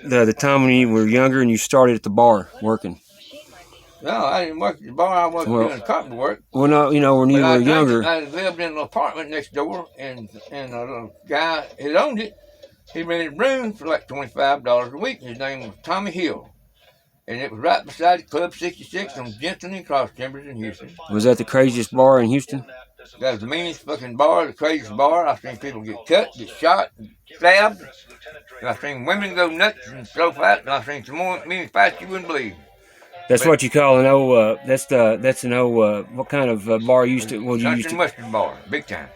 the time when you were younger and you started at the bar working? No, I didn't work at the bar. I wasn't Well, doing carpenter work. well, no, when But you I were drank it. younger. I lived in an apartment next door, and a little guy who owned it, he rented rooms for like $25 a week. His name was Tommy Hill, and it was right beside Club 66 on Jensen and Cross Timbers in Houston. Was that the craziest bar in Houston? That was the meanest fucking bar, the craziest bar. I've seen people get cut, get shot, stabbed. And I've seen women go nuts and throw fights, and I've seen some more many fights you wouldn't believe. That's But what you call an old. That's an old. What kind of bar you used to? Well, you country used and to. western bar, big time.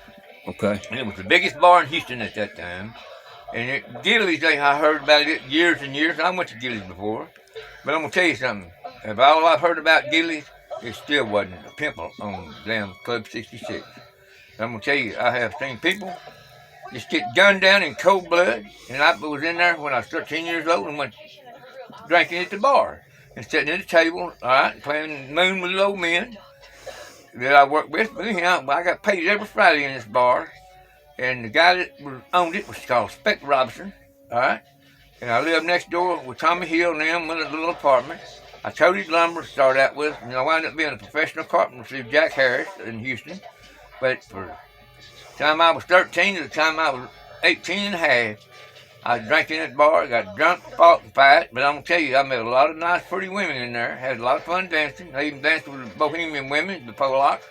Okay. And it was the biggest bar in Houston at that time. And Gillies, I heard about it years and years. I went to Gillies before. But I'm going to tell you something. If all I've heard about Gillies, it still wasn't a pimple on damn Club 66. I'm going to tell you, I have seen people just get gunned down in cold blood. And I was in there when I was 13 years old and went drinking at the bar. And sitting at the table, all right, playing moon with the old men that I worked with. But anyhow, I got paid every Friday in this bar. And the guy that owned it was called Spec Robinson, all right? And I lived next door with Tommy Hill and them in a little apartment. I toted lumber to start out with, and I wound up being a professional carpenter through Jack Harris in Houston. But for the time I was 13 to the time I was 18 and a half, I was drinking at the bar, got drunk, fought and fight. But I'm going to tell you, I met a lot of nice, pretty women in there, had a lot of fun dancing. I even danced with the Bohemian women, the Polacks.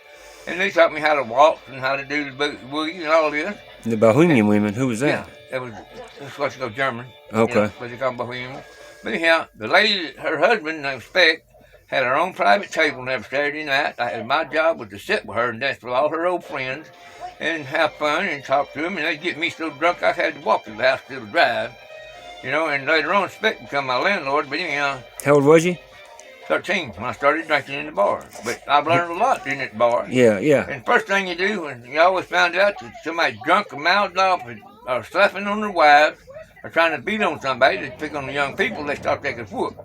And they taught me how to waltz and how to do the boogie and all this. The Bohemian women. Who was that? Yeah, that's what you go German. Okay. You know, what they call Bohemian. But anyhow, the lady, her husband named Speck, had her own private table every Saturday night. My job was to sit with her and dance with all her old friends and have fun and talk to them. And they'd get me so drunk I had to walk to the house to the drive. You know, and later on, Speck became my landlord. But anyhow. How old was you? 13 when I started drinking in the bar. But I've learned a lot in that bar. Yeah, yeah. And first thing you do, when you always found out that somebody drunk or mouthed off or slapping on their wives or trying to beat on somebody, they pick on the young people, they thought they could whoop.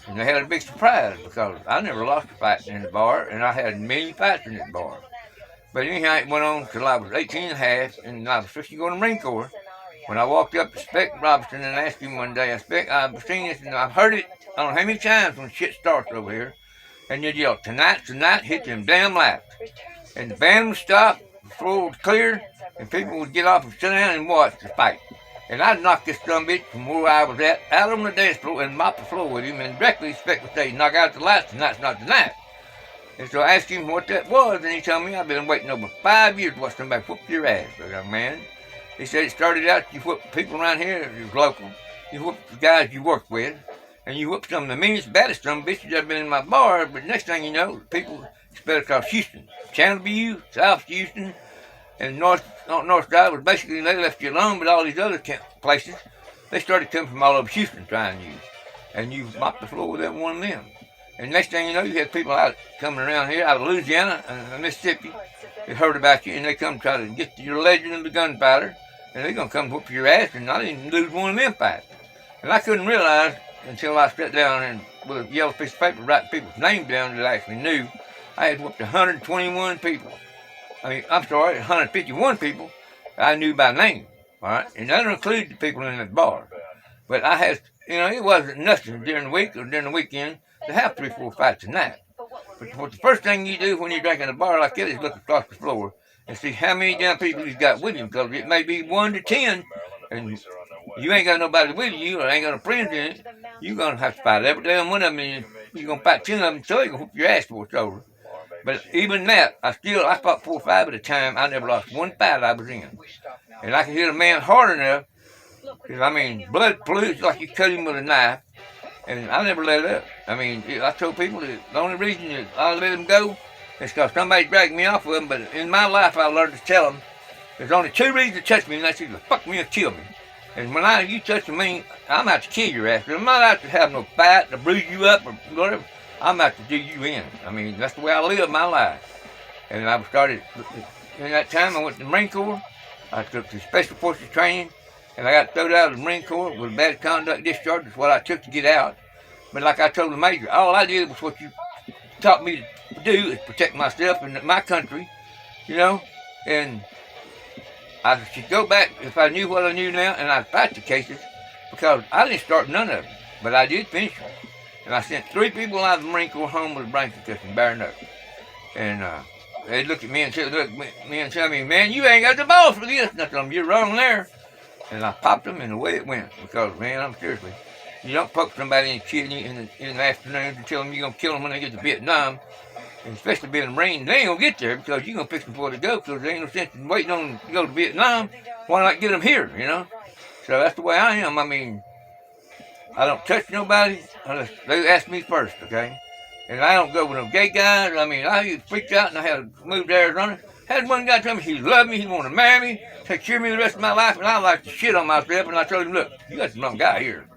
And they had a big surprise because I never lost a fight in the bar, and I had many fights in that bar. But anyhow, it went on till I was 18 and a half, and I was supposed to go to the Marine Corps. When I walked up to Spec Robinson and asked him one day, I've seen this and I've heard it I don't know how many times when shit starts over here, and you'd yell, tonight, hit them damn lights. And the band would stop, the floor would clear, and people would get off and sit down and watch the fight. And I'd knock this sumbitch from where I was at out on the dance floor and mop the floor with him, and directly Spec would say, knock out the lights, tonight's not tonight. And so I asked him what that was, and he told me I've been waiting over 5 years to watch somebody whoop your ass, young man. He said it started out, you whoop people around here, it was local, you whoop the guys you worked with, and you whoop some of the meanest, baddest some bitches that have been in my bar, but next thing you know, people spread across Houston. Channelview, South Houston, and North Side was basically, they left you alone, but all these other places, they started coming from all over Houston trying you. And you mopped the floor with every one of them. And next thing you know, you had people out coming around here, out of Louisiana and Mississippi, they heard about you, and they come try to get your legend of the gunfighter, and they're going to come whoop your ass, and I didn't lose one of them fights. And I couldn't realize until I sat down and with a yellow piece of paper writing people's names down that I actually knew. I had whooped 121 people. I'm sorry, 151 people I knew by name. All right, and that included the people in the bar. But I had, it wasn't nothing during the week or during the weekend to have 3-4 fights a night. But the first thing you do when you're drinking a bar like that is look across the floor and see how many damn people he's got with him, because it may be 1 to 10, and you ain't got nobody with you or ain't got no friends in it, you're going to have to fight every damn one of them, and you're going to fight 10 of them so you're going to whoop your ass before it's over. But even that, I fought 4 or 5 at a time. I never lost one fight I was in. And I could hit a man hard enough, because, blood flew like you cut him with a knife, and I never let up. I told people that the only reason that I let them go is because somebody dragged me off of them, but in my life I learned to tell them there's only 2 reasons to touch me, and that's either fuck me or kill me. And when you touch me, I'm out to kill your ass. I'm not out to have no fight, to bruise you up or whatever. I'm out to do you in. That's the way I live my life. And I started, in that time I went to the Marine Corps. I took the Special Forces training, and I got thrown out of the Marine Corps with a bad conduct discharge. That's what I took to get out. But like I told the major, all I did was what you taught me to do, is protect myself and my country, and I should go back if I knew what I knew now, and I'd fight the cases, because I didn't start none of them, but I did finish them. And I sent 3 people out of the Marine Corps home with a blanket cushion, bare knuckles. And they looked at me and said, "Look, me and tell me, man, you ain't got the balls for this." And I told them, "You're wrong there." And I popped them, and away it went. Because, man, I'm seriously, you don't poke somebody in the kidney in the afternoon to tell them you're gonna kill them when they get to Vietnam. And especially being a Marine, they ain't gonna get there because you're gonna fix them before they go. Because there ain't no sense in waiting on them to go to Vietnam. Why not get them here? You know. So that's the way I am. I mean, I don't touch nobody unless they ask me first, okay? And I don't go with no gay guys. I mean, I freaked out and I had to move to Arizona. Had one guy tell me he loved me, he wanted to marry me, take care of me the rest of my life, and I like to shit on myself. And I told him, "Look, you got the wrong guy here."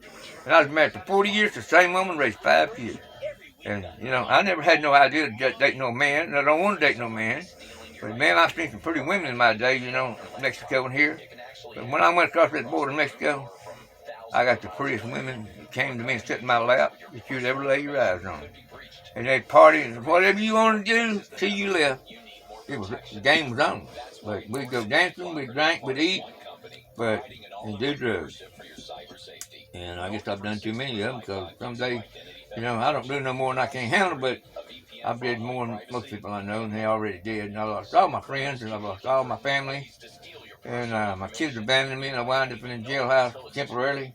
And I was married for 40 years to the same woman, raised 5 kids. And, you know, I never had no idea to just date no man, and I don't want to date no man. But, man, I've seen some pretty women in my day, you know, Mexico and here. But when I went across that border in Mexico, I got the prettiest women that came to me and sit in my lap that you'd ever lay your eyes on. And they'd party and whatever you want to do till you left. The game was on. But we'd go dancing, we'd drink, we'd eat, but and do drugs. And I guess I've done too many of them because someday, you know, I don't do no more than I can handle, but I've did more than most people I know, and they already did. And I lost all my friends, and I lost all my family. And my kids abandoned me, and I wound up in a jailhouse temporarily.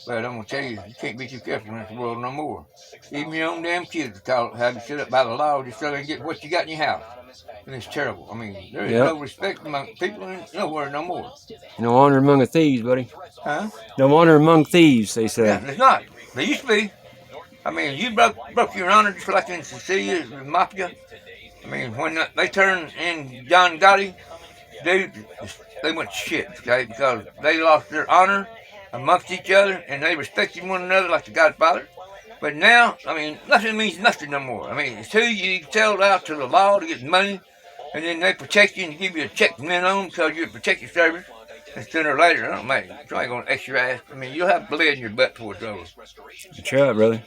But I'm going to tell you, you can't be too careful in this world no more. Even your own damn kids have you set up by the law just so they can get what you got in your house. And it's terrible. I mean, there is no respect among people nowhere no more. No honor among the thieves, buddy. Huh? No honor among thieves, they say. Yeah, it's not. There used to be. I mean, you broke your honor just like in Sicilia, the mafia. I mean, when they turned in John Gotti, they went to shit, okay, because they lost their honor amongst each other, and they respected one another like the Godfather. But now, I mean, nothing means nothing no more. I mean, it's who you sell out to the law to get money, and then they protect you and give you a check minimum because you're a protective service. And sooner or later, I don't matter. Somebody's going to X your ass. I mean, you'll have blood in your butt before it's over. That's right, brother.